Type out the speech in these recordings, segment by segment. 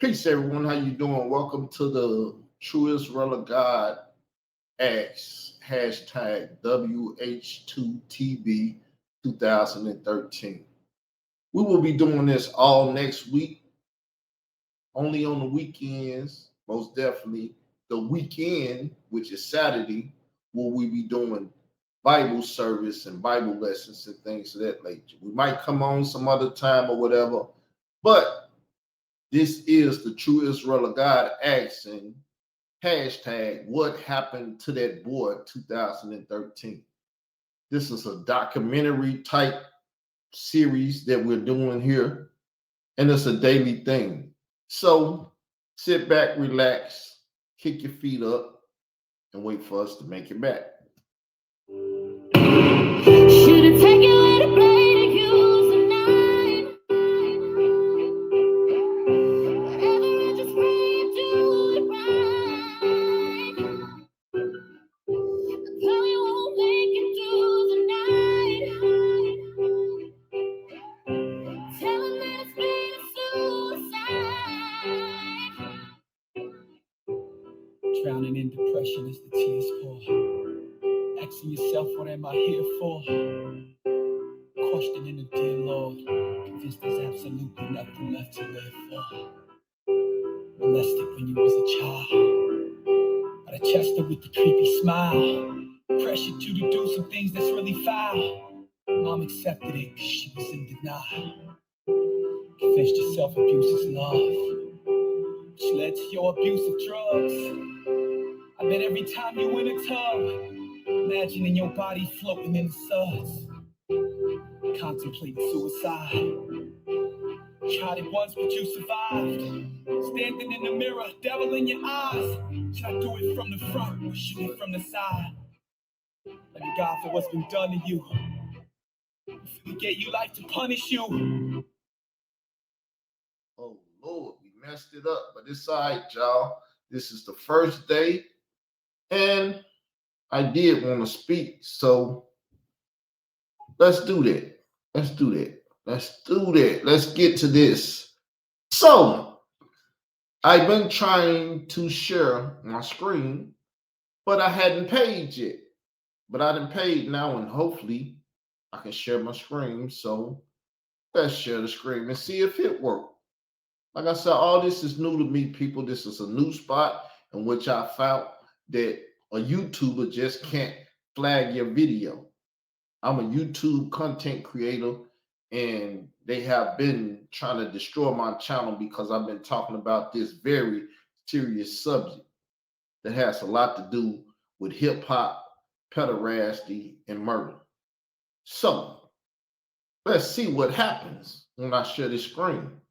Peace, everyone. How you doing? Welcome to the True Israel of God X hashtag WH2TB 2013. We will be doing this all next week, only on the weekends, most definitely. The weekend, which is Saturday, will we be doing Bible service and Bible lessons and things of that nature. We might come on some other time or whatever, but this is the True Israel of God asking hashtag what happened to that boy 2013. This is a documentary type series that we're doing here, and it's a daily thing. So sit back, relax, kick your feet up, and wait for us to make it back. Should've taken with a blade and used a knife. Whatever, I just pray you do it right. Though you won't make it through the night. Tell him that it's been a suicide. Drowning in depression as the tears fall. Asking yourself, what am I here for? Questioning the dear Lord, convinced there's absolutely nothing left to live for. Molested when you was a child, by the Chester with the creepy smile. Pressured you to do some things that's really foul. Mom accepted it because she was in denial. Convinced yourself abuse is love, which led to your abuse of drugs. I bet every time you in a tub, imagining your body floating in the suds, contemplating suicide. Tried it once, but you survived. Standing in the mirror, devil in your eyes. Should I do it from the front or shoot it from the side? Thank God for what's been done to you. He gave you life to punish you. Oh Lord, we messed it up, but it's all right, y'all. This is the first day, and I did want to speak, so let's do that. Let's do that. Let's do that. Let's get to this. So, I've been trying to share my screen, but I hadn't paid yet. But I done paid now, and hopefully I can share my screen. So, let's share the screen and see if it works. Like I said, all this is new to me, people. This is a new spot in which I found that a YouTuber just can't flag your video. I'm a YouTube content creator, and they have been trying to destroy my channel because I've been talking about this very serious subject that has a lot to do with hip hop, pederasty, and murder. So let's see what happens when I share this screen.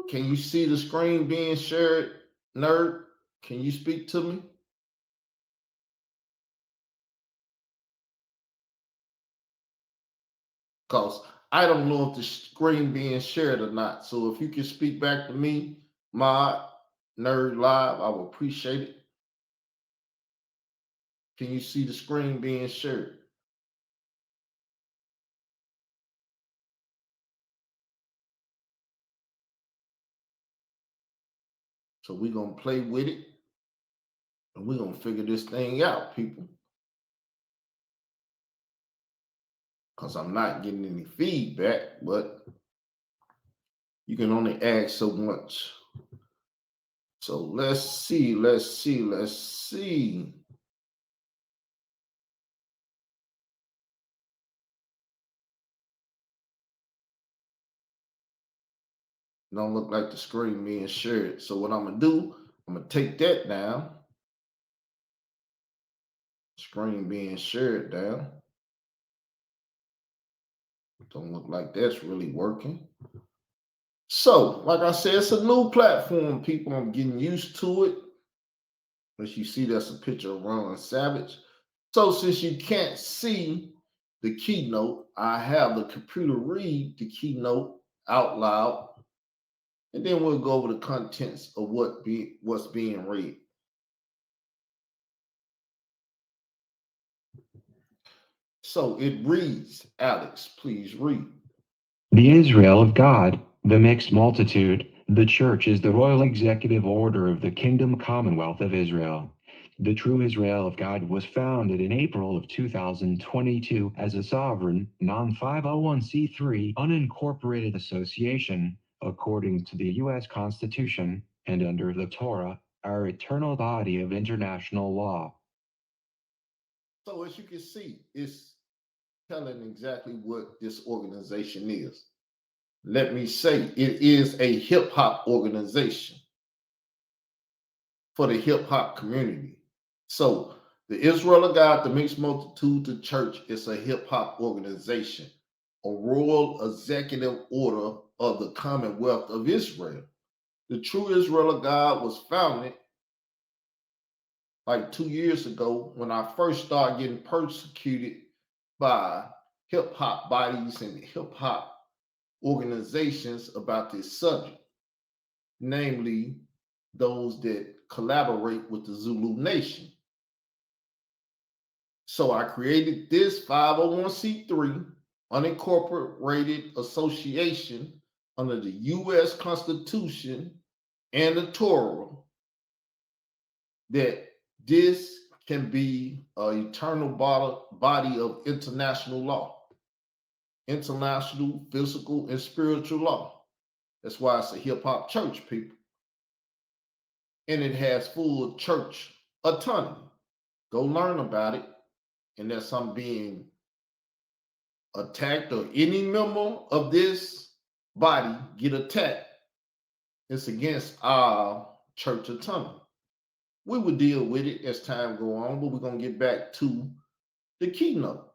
Can you see the screen being shared, nerd? Can you speak to me? Because I don't know if the screen being shared or not. So if you can speak back to me, Mod, Nerd Live, I would appreciate it. Can you see the screen being shared? So we're going to play with it, and we're going to figure this thing out, people. Because I'm not getting any feedback, but you can only ask so much. So let's see. Don't look like the screen being shared. So what I'm going to do, I'm going to take that down. Screen being shared down. Don't look like that's really working. So, like I said, it's a new platform, people. I'm getting used to it. As you see, that's a picture of Ron Savage. So, since you can't see the keynote, I have the computer read the keynote out loud, and then we'll go over the contents of what's being read. So it reads, Alex, please read. The Israel of God, the mixed multitude, the Church is the royal executive order of the Kingdom Commonwealth of Israel. The true Israel of God was founded in April of 2022 as a sovereign, non-501c3 unincorporated association, according to the U.S. Constitution, and under the Torah, our eternal body of international law. So as you can see, it's telling exactly what this organization is. Let me say, it is a hip hop organization for the hip hop community. So the Israel of God, the mixed multitude, the church is a hip hop organization, a royal executive order of the Commonwealth of Israel. The true Israel of God was founded like 2 years ago when I first started getting persecuted by hip hop bodies and hip hop organizations about this subject, namely those that collaborate with the Zulu Nation. So I created this 501c3 unincorporated association under the U.S. Constitution and the Torah that this can be an eternal body of international law, international, physical, and spiritual law. That's why it's a hip hop church, people. And it has full church autonomy. Go learn about it. Unless I'm being attacked or any member of this body get attacked, it's against our church autonomy. We will deal with it as time go on, but we're going to get back to the keynote.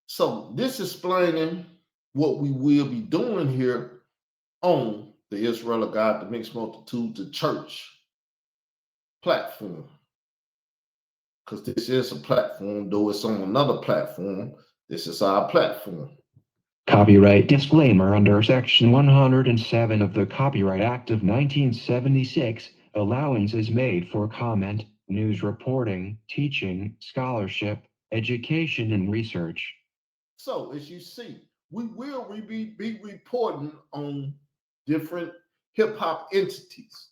So this is explaining what we will be doing here on the Israel of God, the mixed multitude, the church platform. Because this is a platform, though it's on another platform, this is our platform. Copyright disclaimer under Section 107 of the Copyright Act of 1976, allowance is made for comment, news reporting, teaching, scholarship, education, and research. So, as you see, we will be reporting on different hip hop entities.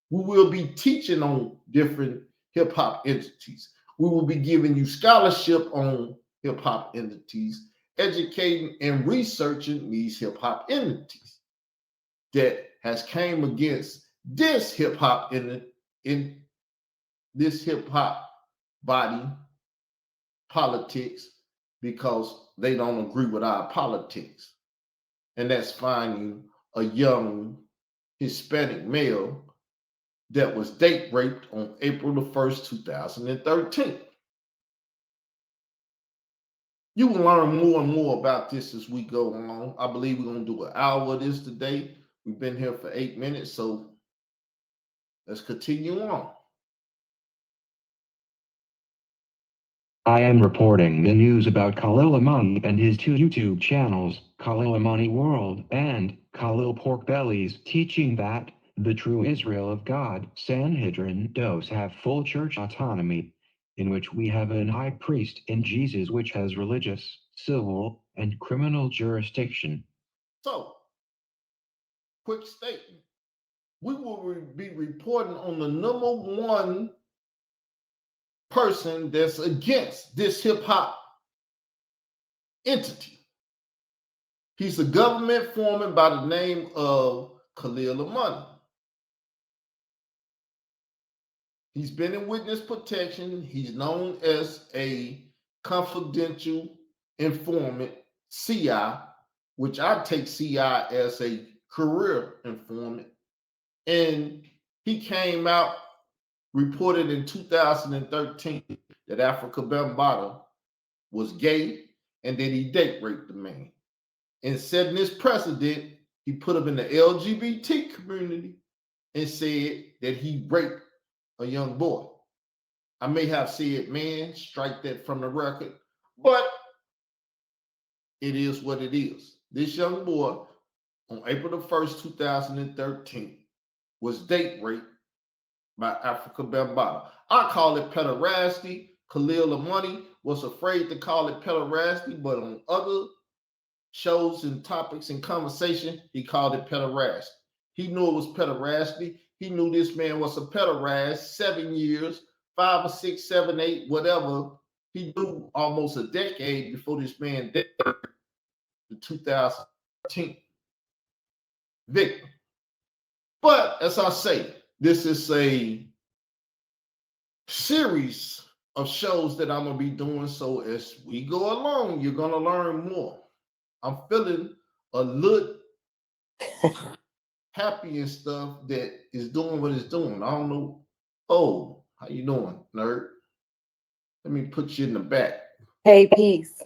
We will be teaching on different hip hop entities. We will be giving you scholarship on hip hop entities, educating and researching these hip hop entities that has came against this hip hop in this hip hop body politics because they don't agree with our politics. And that's finding a young Hispanic male that was date raped on April the 1st, 2013. You will learn more and more about this as we go on. I believe we're going to do an hour of this today. We've been here for 8 minutes, so let's continue on. I am reporting the news about Khalil Amani and his 2 YouTube channels, Khalil Amani World and Khalil Pork Bellies, teaching that the true Israel of God, Sanhedrin, does have full church autonomy, in which we have an high priest in Jesus which has religious, civil, and criminal jurisdiction. So, quick statement. We will be reporting on the number one person that's against this hip hop entity. He's a government foreman by the name of Khalil Amani. He's been in witness protection. He's known as a confidential informant, CI, which I take CI as a career informant. And he came out, reported in 2013 that Africa Bambaataa was gay and that he date raped the man. And setting this precedent, he put him in the LGBT community and said that he raped a young boy. I may have said man, strike that from the record, but it is what it is. This young boy on April the 1st, 2013 was date raped by Africa Bambaataa. I call it pederasty. Khalil Amani was afraid to call it pederasty, but on other shows and topics and conversation, he called it pederasty. He knew it was pederasty. He knew this man was a pederast, 7 years, 5 or 6, 7, 8, whatever. He knew almost a decade before this man died, the 2013 victim. But as I say, this is a series of shows that I'm going to be doing. So as we go along, you're going to learn more. I'm feeling a little happy and stuff that is doing what it's doing. I don't know. Oh, how you doing, nerd? Let me put you in the back. Hey, peace.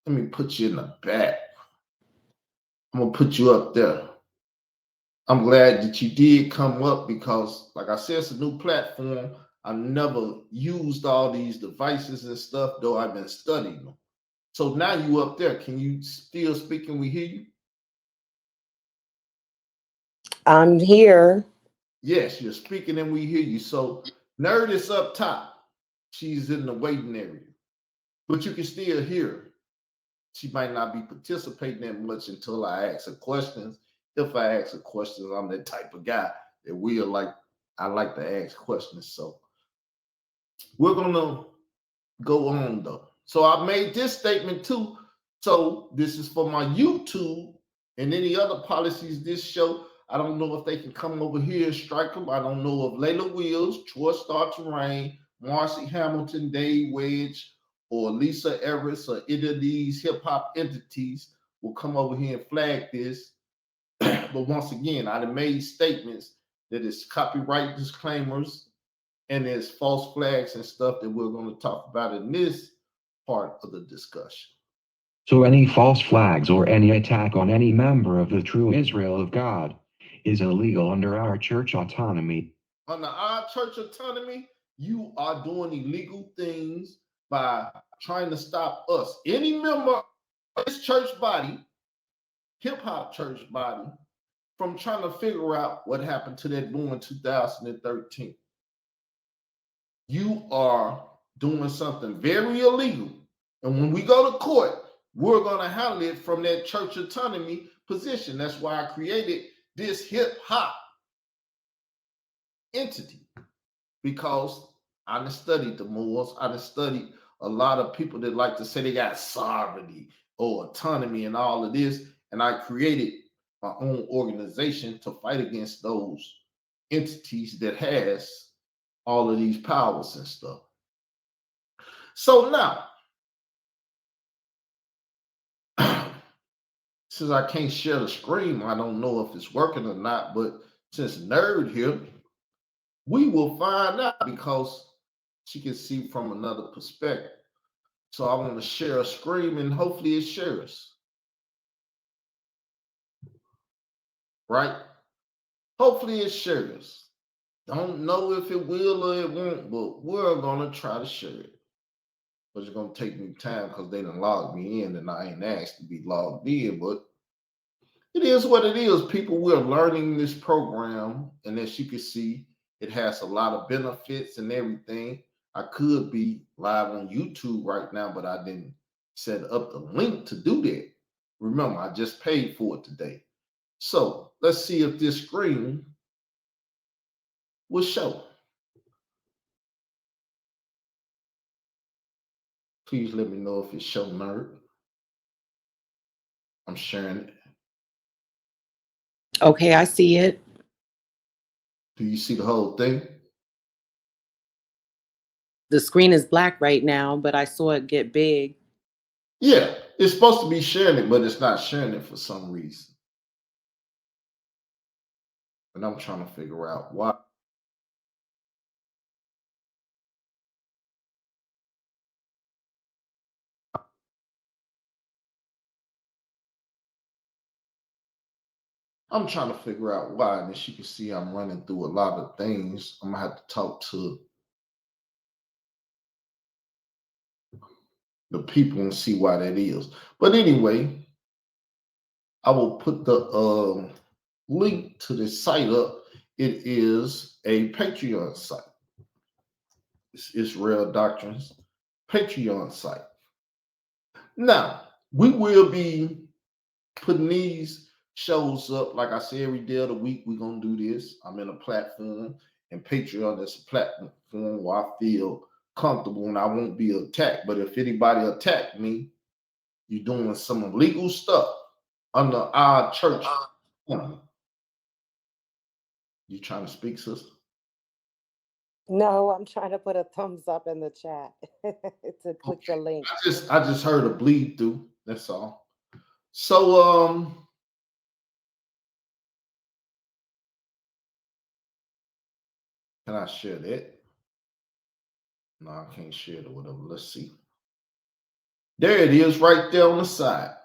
Let me put you in the back. I'm going to put you up there. I'm glad that you did come up because, like I said, it's a new platform. I never used all these devices and stuff, though I've been studying them. So now you up there. Can you still speak and we hear you? I'm here. Yes, you're speaking and we hear you. So Nerd is up top. She's in the waiting area. But you can still hear her. She might not be participating that much until I ask her questions. If I ask her questions, I'm that type of guy that I like to ask questions. So we're gonna go on though. So I made this statement too. So this is for my YouTube and any other policies this show. I don't know if they can come over here and strike them. I don't know if Layla Wills, Troy Star Terrain, Marcy Hamilton, Dave Wedge, or Lisa Everest, or any of these hip-hop entities will come over here and flag this. But once again, I done made statements that it's copyright disclaimers and there's false flags and stuff that we're going to talk about in this part of the discussion. So any false flags or any attack on any member of the true Israel of God is illegal under our church autonomy. Under our church autonomy, you are doing illegal things by trying to stop us. Any member of this church body, hip-hop church body, from trying to figure out what happened to that boy in 2013. You are doing something very illegal. And when we go to court, we're going to handle it from that church autonomy position. That's why I created this hip-hop entity, because I done studied the Moors. I done studied a lot of people that like to say they got sovereignty or autonomy and all of this. And I created my own organization to fight against those entities that has all of these powers and stuff. So now, since I can't share the screen, I don't know if it's working or not, but since Nerd here, we will find out because she can see from another perspective. So I want to share a screen and hopefully it shares. Right? Hopefully it shares. Don't know if it will or it won't, but we're going to try to share it. But it's going to take me time because they done logged me in and I ain't asked to be logged in, but it is what it is. People, we're learning this program, and as you can see, it has a lot of benefits and everything. I could be live on YouTube right now, but I didn't set up the link to do that. Remember, I just paid for it today. So let's see if this screen will show. Please let me know if it's show, Nerd. I'm sharing it. Okay, I see it. Do you see the whole thing? The screen is black right now, but I saw it get big. Yeah, it's supposed to be sharing it, but it's not sharing it for some reason. And I'm trying to figure out why. I'm trying to figure out why. And as you can see, I'm running through a lot of things. I'm going to have to talk to the people and see why that is. But anyway, I will put the link to the site up. It is a Patreon site. It's Israel Doctrine's Patreon site. Now, we will be putting these shows up. Like I say, every day of the week, we're going to do this. I'm in a platform, and Patreon is a platform where I feel comfortable and I won't be attacked. But if anybody attack me, you're doing some illegal stuff under our church. You trying to speak, sister? No, I'm trying to put a thumbs up in the chat to click the link. I just heard a bleed through. That's all. So can I share that? No, I can't share it or whatever. Let's see. There it is, right there on the side.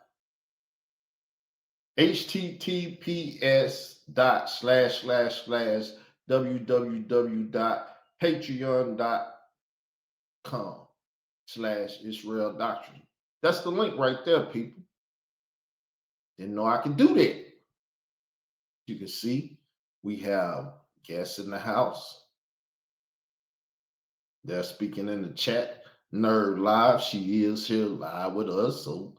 https://www.patreon.com/Israel Doctrine. That's the link right there, people. Didn't know I could do that. You can see we have guests in the house. They're speaking in the chat. Nerd Live, she is here live with us, so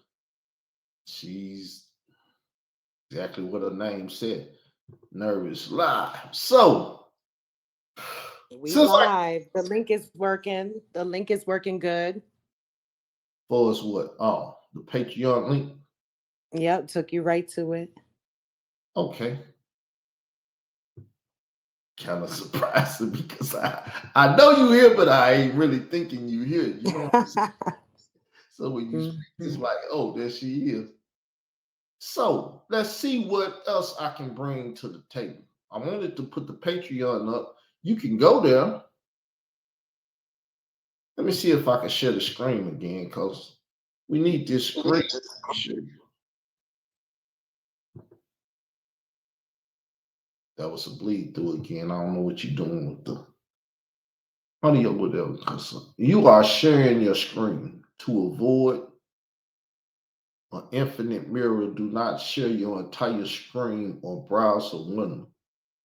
she's exactly what her name said. Nervous Live. So we live. The link is working. The link is working good. For us what? Oh, the Patreon link? Yep, took you right to it. Okay. Kind of surprising because I know you here, but I ain't really thinking you here. You know what I'm saying? So when you speak, it's like, oh, there she is. So let's see what else I can bring to the table. I wanted to put the Patreon up. You can go there. Let me see if I can share the screen again, because we need this screen. That was a bleed through again. I don't know what you're doing with the audio, whatever. You are sharing your screen to avoid an infinite mirror. Do not share your entire screen or browser window.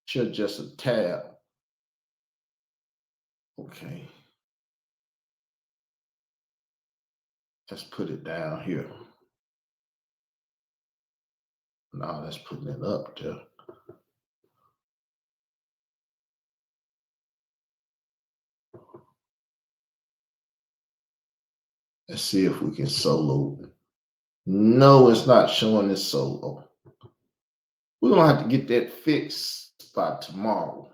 Share just a tab. Okay. Let's put it down here. Now that's putting it up there. Let's see if we can solo. No, it's not showing this solo. We're going to have to get that fixed by tomorrow.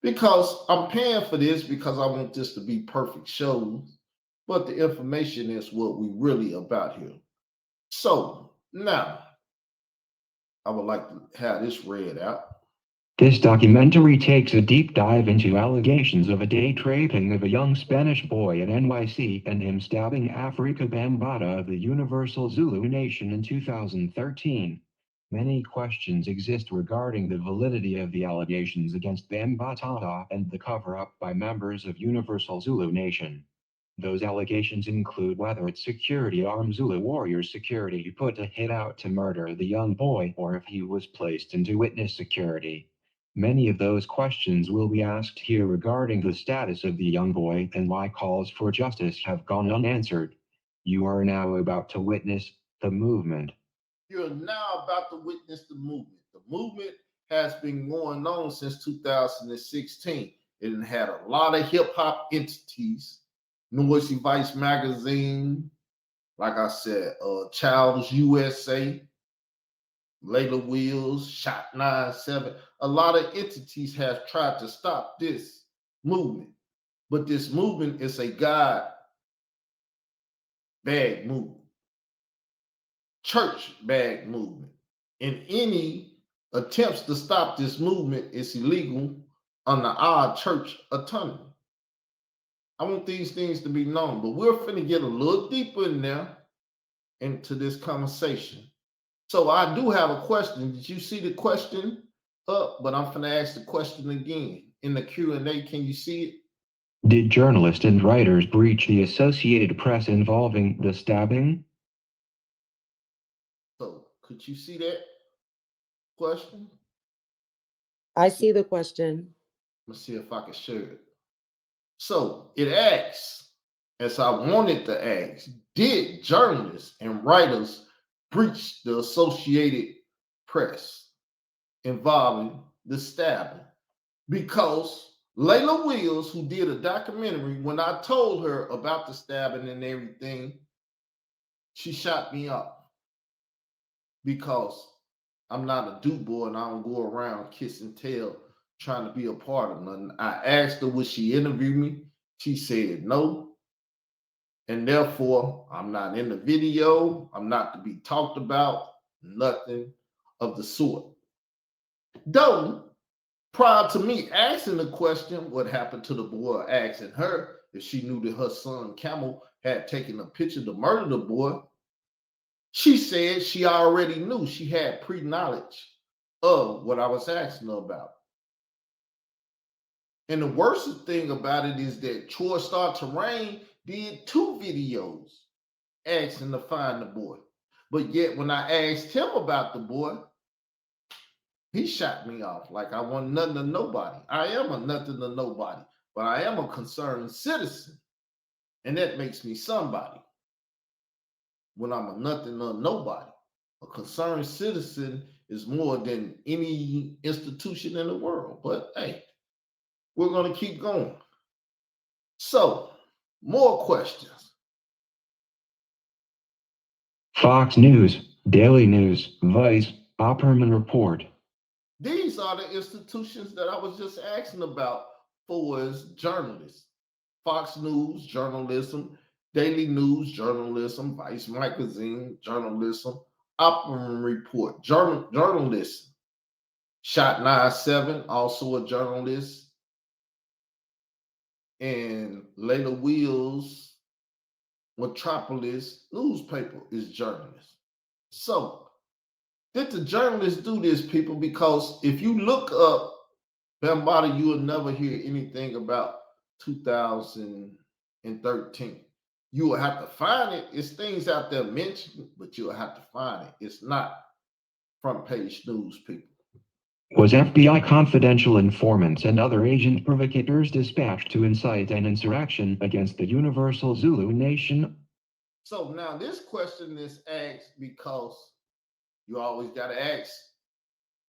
Because I'm paying for this because I want this to be perfect shows. But the information is what we really about here. So now, I would like to have this read out. This documentary takes a deep dive into allegations of a day raping of a young Spanish boy in NYC and him stabbing Africa Bambaataa of the Universal Zulu Nation in 2013. Many questions exist regarding the validity of the allegations against Bambaataa and the cover-up by members of Universal Zulu Nation. Those allegations include whether it's security armed Zulu warriors security who put a hit out to murder the young boy or if he was placed into witness security. Many of those questions will be asked here regarding the status of the young boy and why calls for justice have gone unanswered. You are now about to witness the movement. You're now about to witness the movement. The movement has been going on since 2016. It had a lot of hip-hop entities. Noisy Vice Magazine, like I said, Child's USA, Layla Wheels, Shot 97. A lot of entities have tried to stop this movement. But this movement is a God bag movement, church bag movement. And any attempts to stop this movement is illegal under our church autonomy. I want these things to be known, but we're finna get a little deeper in there into this conversation. So I do have a question. Did you see the question up? But I'm finna ask the question again in the Q&A. Can you see it? Did journalists and writers breach the Associated Press involving the stabbing? So could you see that question? I see the question. Let's see if I can share it. So it asks, as I wanted to ask, did journalists and writers breach the Associated Press involving the stabbing? Because Layla Wills, who did a documentary, when I told her about the stabbing and everything, she shot me up because I'm not a do boy and I don't go around kissing tail trying to be a part of nothing. I asked her, would she interview me? She said no. And therefore, I'm not in the video. I'm not to be talked about, nothing of the sort. Though, prior to me asking the question, what happened to the boy, asking her if she knew that her son Camel had taken a picture to murder the boy, she said she already knew. She had pre-knowledge of what I was asking her about. And the worst thing about it is that Troy Star Terrain did 2 videos asking to find the boy. But yet when I asked him about the boy, he shot me off like I want nothing to nobody. I am a nothing to nobody, but I am a concerned citizen. And that makes me somebody. When I'm a nothing to nobody, a concerned citizen is more than any institution in the world. But hey, we're going to keep going. So, more questions. Fox News, Daily News, Vice, Opperman Report. These are the institutions that I was just asking about for as journalists. Fox News, journalism, Daily News, journalism, Vice Magazine, journalism, Opperman Report, journalism. Shot 97, also a journalist. And Layla Wills, Metropolis newspaper is journalist. So, did the journalists do this, people? Because if you look up Bambaataa, you will never hear anything about 2013. You will have to find it. It's things out there mentioned, but you'll have to find it. It's not front page news, people. Was FBI confidential informants and other agent provocators dispatched to incite an insurrection against the Universal Zulu Nation? So now this question is asked because you always got to ask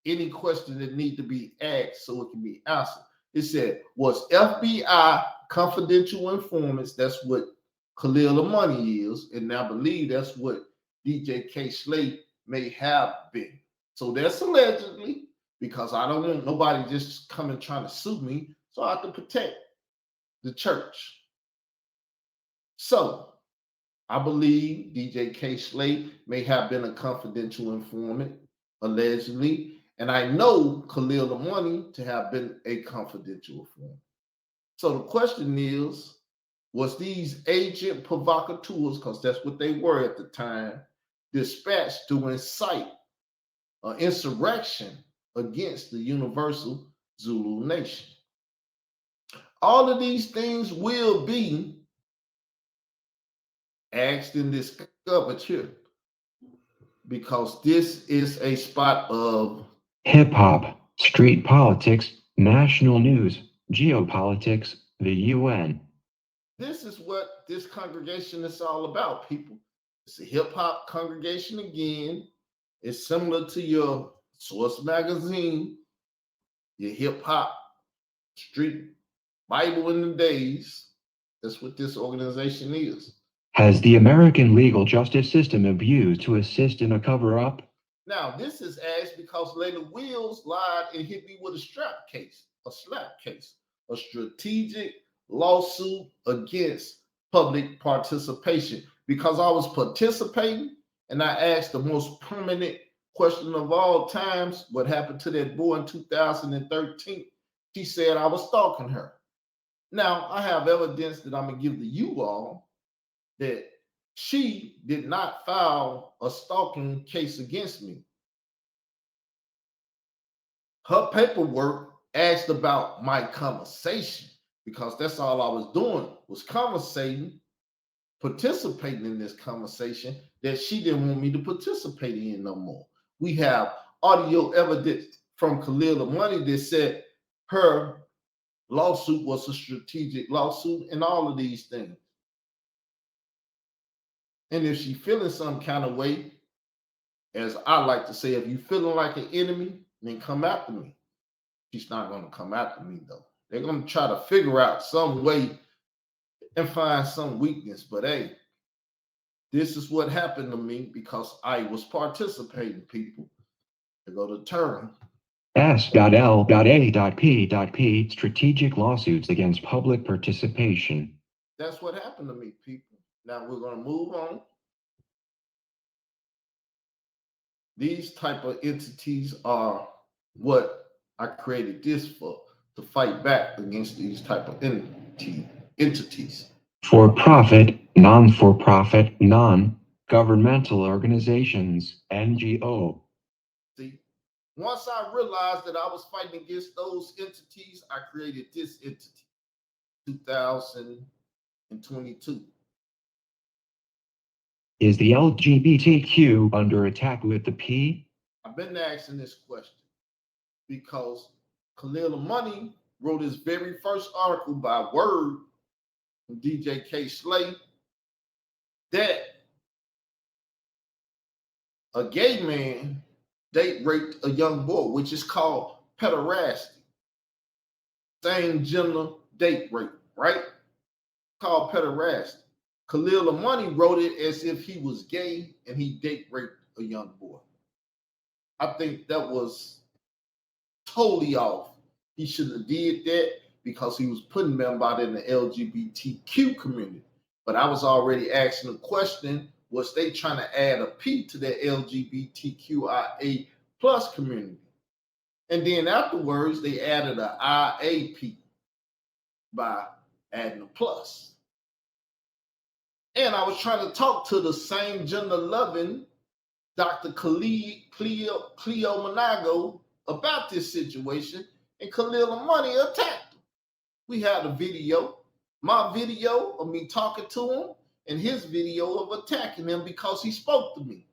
any question that need to be asked so it can be answered. It said, was FBI confidential informants? That's what Khalil the Money is, and I believe that's what DJ K. Slate may have been. So that's allegedly, because I don't want nobody just coming trying to sue me, so I have to protect the church. So I believe DJ K. Slate may have been a confidential informant, allegedly, and I know Khalil the Money to have been a confidential informant. So the question is, was these agent provocateurs, because that's what they were at the time, dispatched to incite an insurrection against the Universal Zulu Nation? All of these things will be asked and discovered here, because this is a spot of hip-hop, street politics, national news, geopolitics, the UN. This is what this congregation is all about, people. It's a hip-hop congregation again. It's similar to your Source Magazine, your hip-hop street Bible in the days. That's what this organization is. Has the American legal justice system abused to assist in a cover-up? Now, this is asked because Layla Wills lied and hit me with a slap case, a strategic lawsuit against public participation, because I was participating and I asked the most permanent question of all times, what happened to that boy in 2013? She said I was stalking her. Now, I have evidence that I'm going to give to you all that she did not file a stalking case against me. Her paperwork asked about my conversation, because that's all I was doing, was conversating, participating in this conversation that she didn't want me to participate in no more. We have audio evidence from Khalil the Money that said her lawsuit was a strategic lawsuit and all of these things. And if she feeling some kind of way, as I like to say, if you feeling like an enemy, then come after me. She's not going to come after me, though. They're going to try to figure out some way and find some weakness. But hey, this is what happened to me because I was participating, people. To go to term. S.L.A.P.P. Strategic lawsuits against public participation. That's what happened to me, people. Now we're going to move on. These type of entities are what I created this for, to fight back against these type of entities. For-profit, non-for-profit, non-governmental organizations, NGO. See, once I realized that I was fighting against those entities, I created this entity, 2022. Is the LGBTQ under attack with the P? I've been asking this question because Khalil Money wrote his very first article by word from DJ K. Slay that a gay man date raped a young boy, which is called pederasty. Same gender date rape, right? Called pederasty. Khalil Money wrote it as if he was gay and he date raped a young boy. I think that was totally off. He shouldn't have did that because he was putting them out in the LGBTQ community. But I was already asking the question, was they trying to add a P to the LGBTQIA plus community? And then afterwards, they added a IAP by adding a plus. And I was trying to talk to the same gender-loving Dr. Cleo Monago about this situation, and Khalil Money attacked him. We had a video, my video of me talking to him, and his video of attacking him because he spoke to me.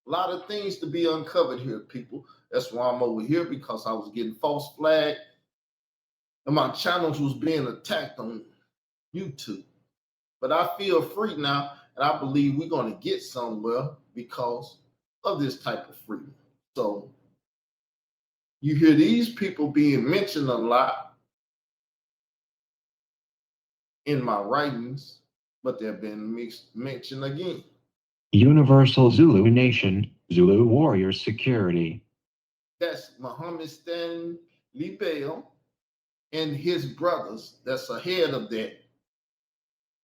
A lot of things to be uncovered here, people. That's why I'm over here, because I was getting false flagged, and my channels was being attacked on YouTube. But I feel free now, and I believe we're going to get somewhere because of this type of freedom. So you hear these people being mentioned a lot in my writings, but they're being mentioned again. Universal Zulu Nation, Zulu Warrior Security. That's Muhammad Stanley Bell and his brothers that's ahead of that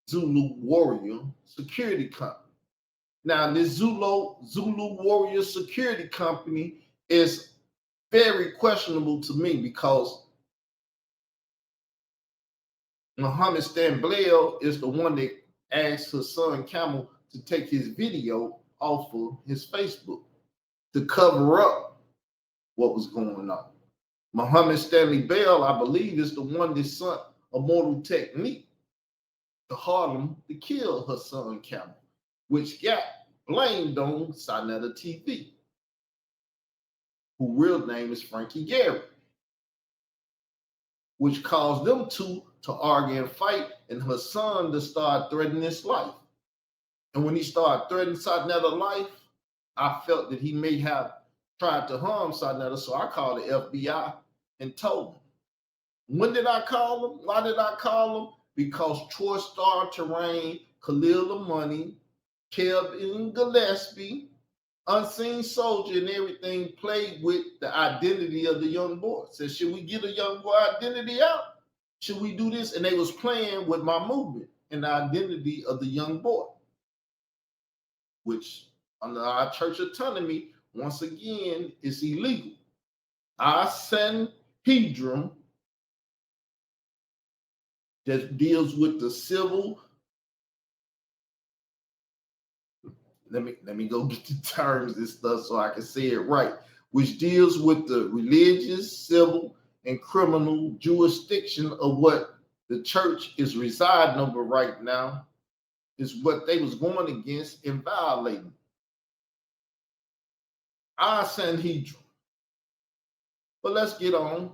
Zulu Warrior Security Company. Now, this Zulu Warrior Security Company is very questionable to me because Muhammad Stan Blair is the one that asked his son Camel to take his video off of his Facebook to cover up what was going on. Muhammad Stanley Bell, I believe, is the one that sent a mortal technique to Harlem to kill her son Camel, which got blamed on Sinetta TV, whose real name is Frankie Gary, which caused them two to argue and fight, and her son to start threatening his life. And when he started threatening Sinetta life, I felt that he may have tried to harm Sinetta, so I called the FBI and told him. When did I call him? Why did I call him? Because Troy Star Terrain, Khalil Money, Kevin Gillespie, Unseen Soldier, and everything played with the identity of the young boy. Said, should we get a young boy identity out? Should we do this? And they was playing with my movement and the identity of the young boy, which under our church autonomy, once again, is illegal. Our Sanhedrin that deals with the civil. Let me go get the terms and stuff so I can say it right, which deals with the religious, civil, and criminal jurisdiction of what the church is residing over right now, is what they was going against and violating. Our Sanhedrin. But let's get on,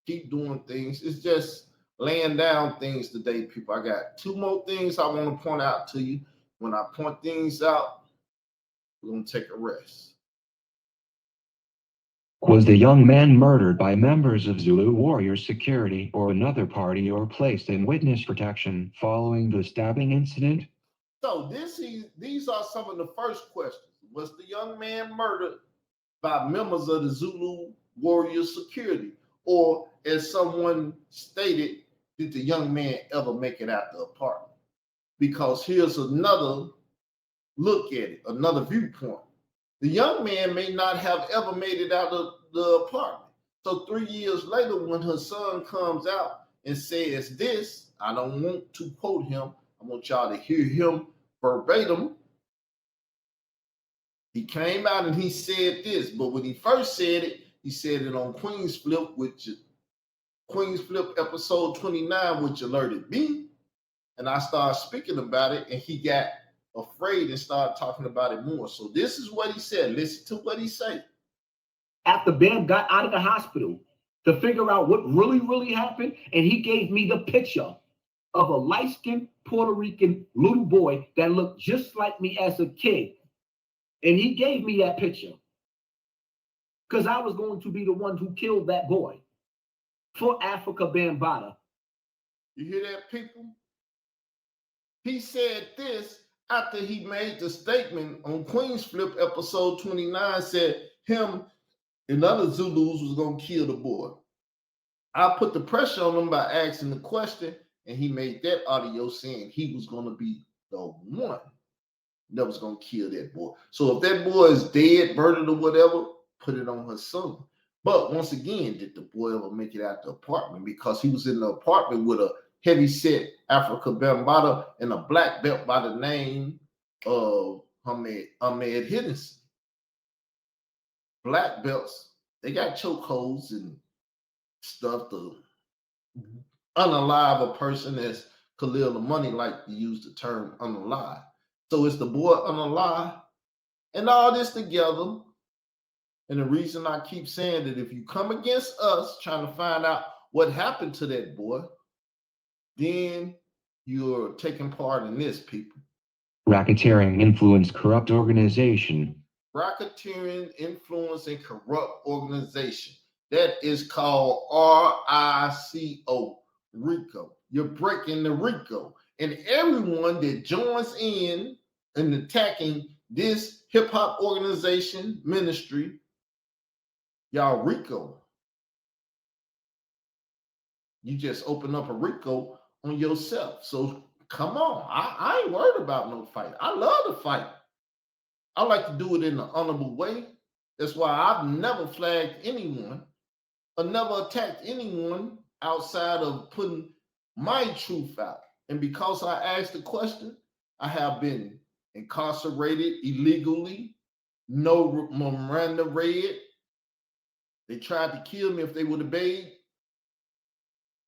keep doing things. It's just laying down things today, people. I got two more things I want to point out to you. When I point things out, we're going to take a rest. Was the young man murdered by members of Zulu Warrior Security or another party or placed in witness protection following the stabbing incident? So these are some of the first questions. Was the young man murdered by members of the Zulu Warrior Security? Or, as someone stated, did the young man ever make it out the apartment? Because here's another look at it, another viewpoint. The young man may not have ever made it out of the apartment. So 3 years later, when her son comes out and says this, I don't want to quote him, I want y'all to hear him verbatim. He came out and he said this, but when he first said it, he said it on Queen's Flip, episode 29, which alerted me. And I started speaking about it, and he got afraid and started talking about it more. So this is what he said. Listen to what he said. After Ben got out of the hospital to figure out what really happened, and he gave me the picture of a light-skinned Puerto Rican little boy that looked just like me as a kid. And he gave me that picture because I was going to be the one who killed that boy for Africa Bambaataa. You hear that, people? He said this after he made the statement on Queen's Flip episode 29, said him and other Zulus was going to kill the boy. I put the pressure on him by asking the question, and he made that audio saying he was going to be the one that was going to kill that boy. So if that boy is dead, murdered, or whatever, put it on her son. But once again, did the boy ever make it out the apartment? Because he was in the apartment with a heavy-set Africa Bambaataa and a black belt by the name of Ahmed Henderson. Black belts, they got chokeholds and stuff to unalive a person, as Khalil the Money like to use the term unalive. So it's the boy unalive and all this together. And the reason I keep saying that if you come against us trying to find out what happened to that boy, then you're taking part in this, people. Racketeering, influence, corrupt organization. Racketeering, influence, and corrupt organization. That is called RICO, RICO. You're breaking the RICO. And everyone that joins in attacking this hip-hop organization, ministry, y'all RICO. You just open up a RICO on yourself. So come on. I ain't worried about no fight. I love to fight. I like to do it in an honorable way. That's why I've never flagged anyone or never attacked anyone outside of putting my truth out. And because I asked the question, I have been incarcerated illegally, no memoranda read. They tried to kill me if they would have paid.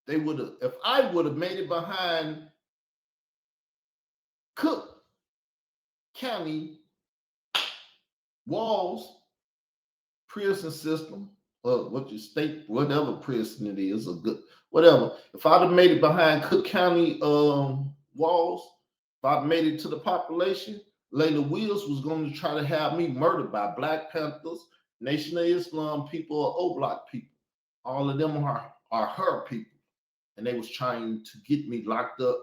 They would have, if I would have made it behind Cook County walls, prison system, or what your state, whatever prison it is, or good, whatever. If I'd have made it behind Cook County walls, if I'd made it to the population, Layla Wills was going to try to have me murdered by Black Panthers, Nation of Islam people, or O-Block people. All of them are her people. And they was trying to get me locked up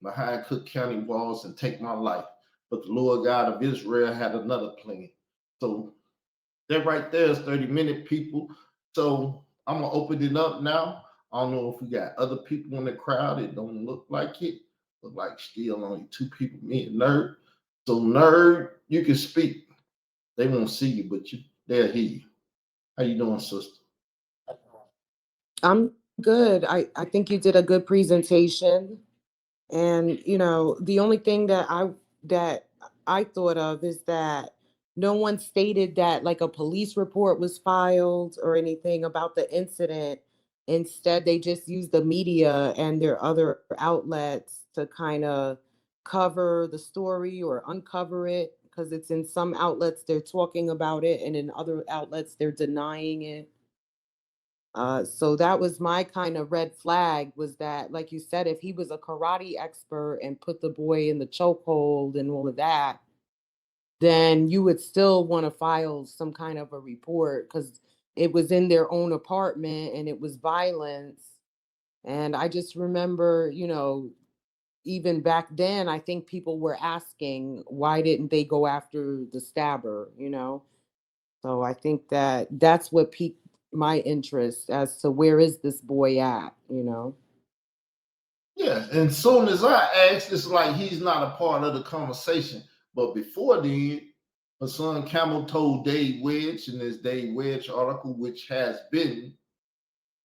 behind Cook County walls and take my life. But the Lord God of Israel had another plan. So that right there is 30-minute, people. So I'm going to open it up now. I don't know if we got other people in the crowd. It don't look like it. Look like still only 2 people, me and Nerd. So Nerd, you can speak. They won't see you, but they'll hear you. How you doing, sister? I'm good. I think you did a good presentation. And, you know, the only thing that I thought of is that no one stated that like a police report was filed or anything about the incident. Instead, they just used the media and their other outlets to kind of cover the story or uncover it, because it's in some outlets they're talking about it and in other outlets they're denying it. So that was my kind of red flag, was that, like you said, if he was a karate expert and put the boy in the chokehold and all of that, then you would still want to file some kind of a report, because it was in their own apartment and it was violence. And I just remember, even back then, I think people were asking, why didn't they go after the stabber? So I think that that's what piqued my interest as to where is this boy at? Yeah, and soon as I asked, it's like he's not a part of the conversation. But before then, Hassan Campbell told Dave Wedge in this Dave Wedge article, which has been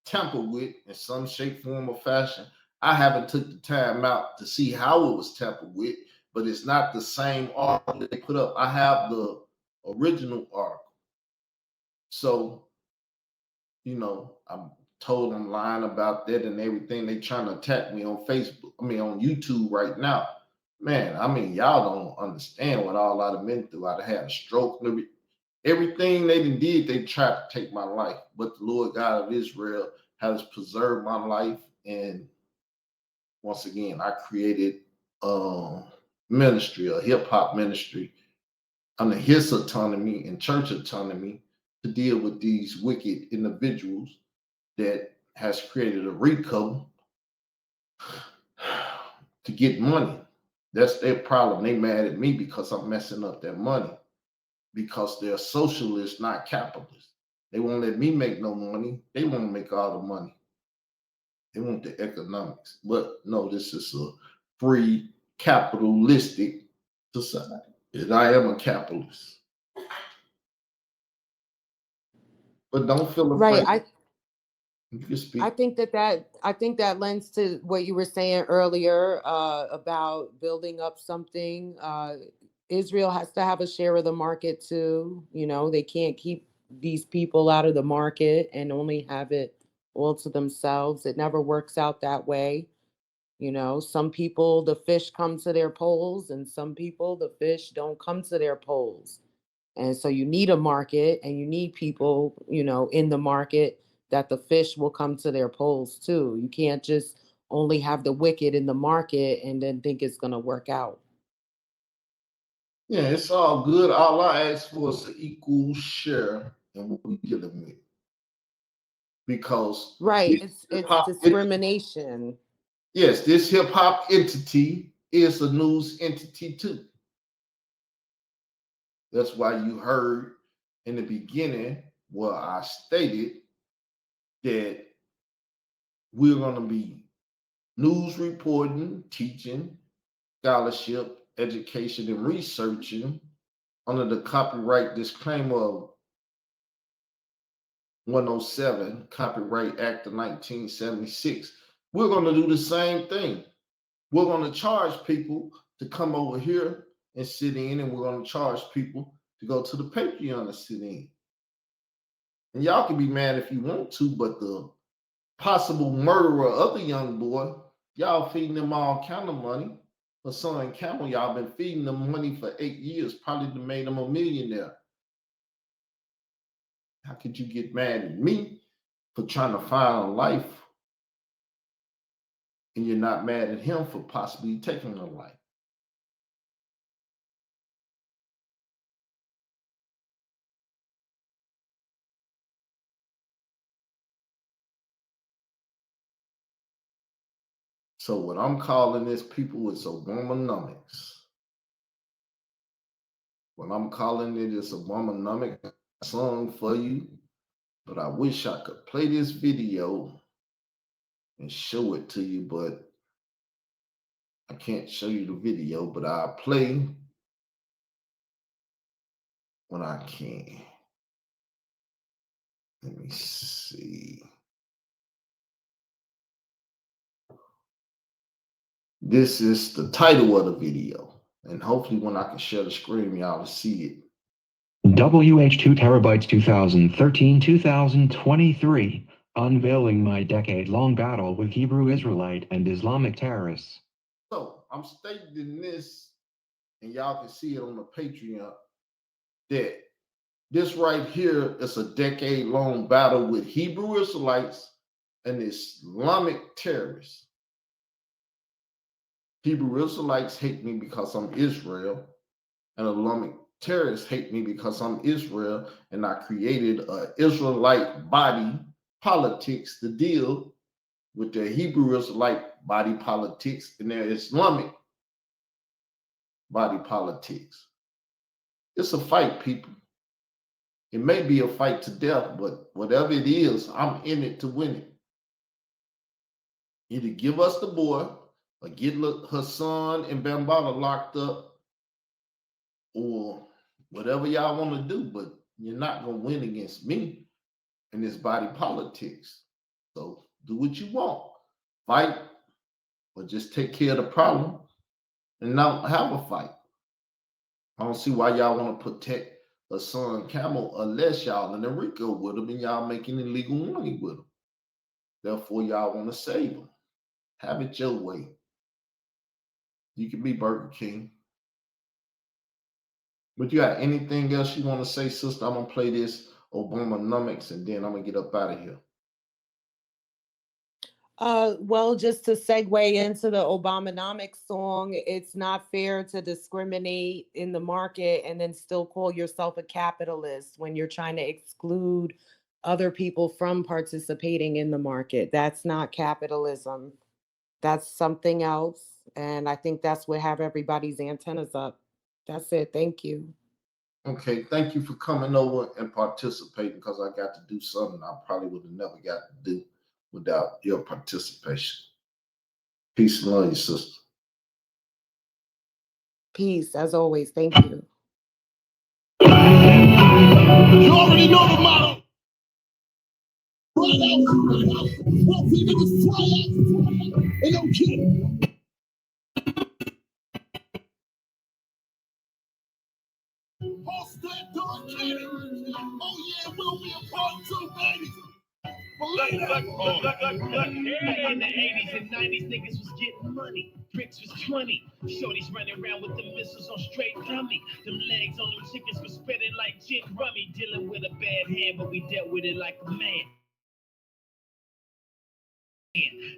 tampered with in some shape, form, or fashion. I haven't took the time out to see how it was tampered with, but it's not the same article that they put up. I have the original article. So, I'm told I'm lying about that and everything. They trying to attack me on Facebook, on YouTube right now. Man, y'all don't understand what all I've been through. I'd had a stroke. Everything they did, they tried to take my life. But the Lord God of Israel has preserved my life. And once again, I created a ministry, a hip-hop ministry, under his autonomy and church autonomy, to deal with these wicked individuals that has created a RICO to get money. That's their problem. They mad at me because I'm messing up their money, because they're socialists, not capitalists. They won't let me make no money. They want to make all the money. They want the economics. But no, this is a free capitalistic society. And I am a capitalist. But don't feel afraid. Right. You can speak. I think that lends to what you were saying earlier, about building up something. Israel has to have a share of the market too. They can't keep these people out of the market and only have it all to themselves. It never works out that way. Some people, the fish come to their poles, and some people, the fish don't come to their poles. And so you need a market, and you need people, in the market, that the fish will come to their poles too. You can't just only have the wicked in the market and then think it's going to work out. Yeah, it's all good. All I ask for is an equal share in what we dealing with. Because right, it's discrimination. Yes, this hip hop entity is a news entity too. That's why you heard in the beginning where I stated that we're going to be news reporting, teaching, scholarship, education, and researching under the copyright disclaimer of 107, Copyright Act of 1976. We're going to do the same thing. We're going to charge people to come over here and sit in, and we're going to charge people to go to the Patreon and sit in. And y'all can be mad if you want to, but the possible murderer of the young boy, y'all feeding them all kind of money. Hassan Campbell, y'all been feeding them money for 8 years, probably made them a millionaire. How could you get mad at me for trying to find a life, and you're not mad at him for possibly taking a life? So what I'm calling this, people, is a womanomics. What I'm calling it is a womanomic song for you. But I wish I could play this video and show it to you, but I can't show you the video, but I'll play when I can. Let me see. This is the title of the video, and hopefully when I can share the screen, y'all will see it. WH2 terabytes 2013-2023, unveiling my decade-long battle with Hebrew Israelite and Islamic terrorists. So I'm stating this, and y'all can see it on the Patreon, that This right here is a decade-long battle with Hebrew Israelites and Islamic terrorists. Hebrew Israelites hate me because I'm Israel, and Islamic terrorists hate me because I'm Israel, and I created an Israelite body politics to deal with their Hebrew Israelite body politics and their Islamic body politics. It's a fight, people. It may be a fight to death, but whatever it is, I'm in it to win it. Either give us the boy or get Hassan and Bambala locked up, or whatever y'all want to do, but you're not going to win against me in this body politics. So do what you want. Fight, or just take care of the problem and not have a fight. I don't see why y'all want to protect Hassan Camel unless y'all in the RICO with him and y'all making illegal money with him. Therefore, y'all want to save him. Have it your way. You can be Burger King. But you got anything else you want to say, sister? I'm going to play this Obama-nomics and then I'm going to get up out of here. Well, just to segue into the Obama-nomics song, it's not fair to discriminate in the market and then still call yourself a capitalist when you're trying to exclude other people from participating in the market. That's not capitalism. That's something else. And I think that's what have everybody's antennas up. That's it. Thank you. Okay, thank you for coming over and participating, because I got to do something I probably would have never got to do without your participation. Peace and love, you sister. Peace, as always. Thank you. You already know the motto. And no kidding. Post that dog candy. Oh yeah, we'll be a part two, baby. In the 80s and 90s, niggas was getting money. Bricks was 20. Shorties running around with the missiles on straight dummy. Them legs on them chickens was spreading like gin rummy. Dealing with a bad hand, but we dealt with it like a man.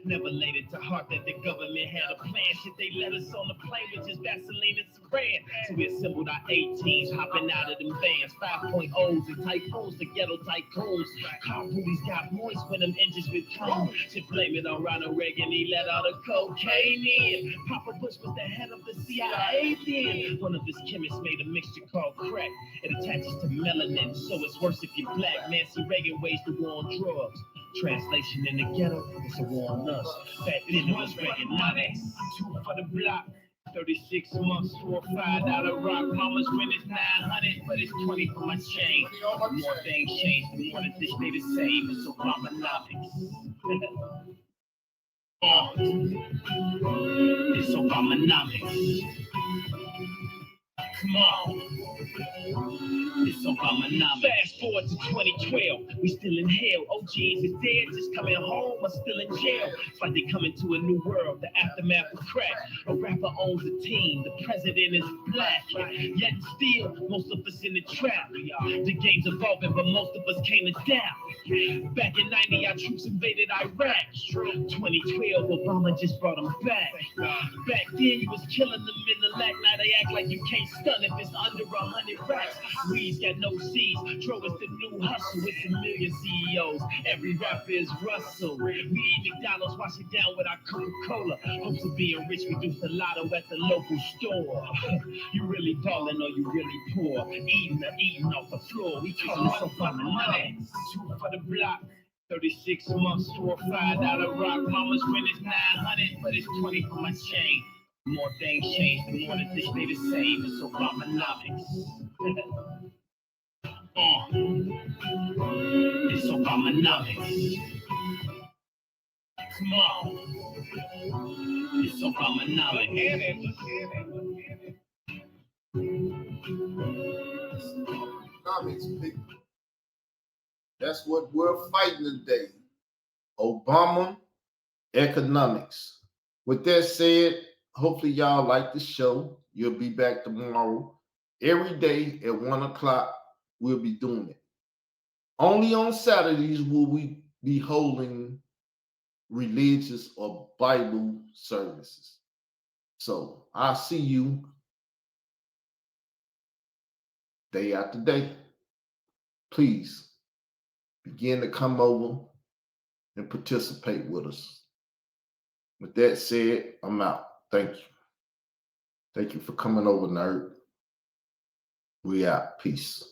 Never laid it to heart that the government had a plan. Shit, they let us on the plane with just Vaseline and Saran. So we assembled our 18s, hopping out of them vans, 5.0s and typhoons, the ghetto tycoons. Car booties got moist when them engines with chrome. Shit, blame it on Ronald Reagan, he let all the cocaine in. Papa Bush was the head of the CIA then. One of his chemists made a mixture called crack. It attaches to melanin, so it's worse if you're black. Nancy Reagan waged the war on drugs. Translation in the ghetto, it's a war on us. Back then it was Reaganomics. 2 for the block, 36 months for a $5 rock. Mama's rent is 900, but it's 20 for my chain. More things change, the more that they stay the same. It's Obama-nomics. It's Obama-nomics. Come on. It's Obama-nomics. Fast forward to 2012, we still in hell. OGs is dead, just coming home or still in jail. It's like they coming to a new world, the aftermath of crack. A rapper owns a team, the president is black. Yet still, most of us in the trap. The game's evolving, but most of us can't adapt. Back in 90, our troops invaded Iraq. 2012, Obama just brought them back. Back then, you was killing them in the lack. Now they act like you can't stun if it's under 100 racks. Weeds got no C's. Drove us the new hustle with some million CEOs. Every rapper is Russell. We eat McDonald's, wash it down with our Coca-Cola. Hopes of being rich, we do the lotto at the local store. You really ballin' or you really poor? Eating off the floor. We call it Obama-nomics. 2 for the block. 36 months for a $5 rock. Mama's rent is 900, but it's 20 for my chain. More things change, the more that they stay the same. It's Obama-nomics. It's Obama-nomics. Come on. It's Obama-nomics. Economics, people. That's what we're fighting today. Obama economics. With that said, hopefully y'all like the show. You'll be back tomorrow every day at 1 o'clock we'll be doing it. Only on Saturdays will we be holding religious or Bible services. So I'll see you day after day. Please begin to come over and participate with us. With that said, I'm out. Thank you. Thank you for coming over, nerd. We out. Peace.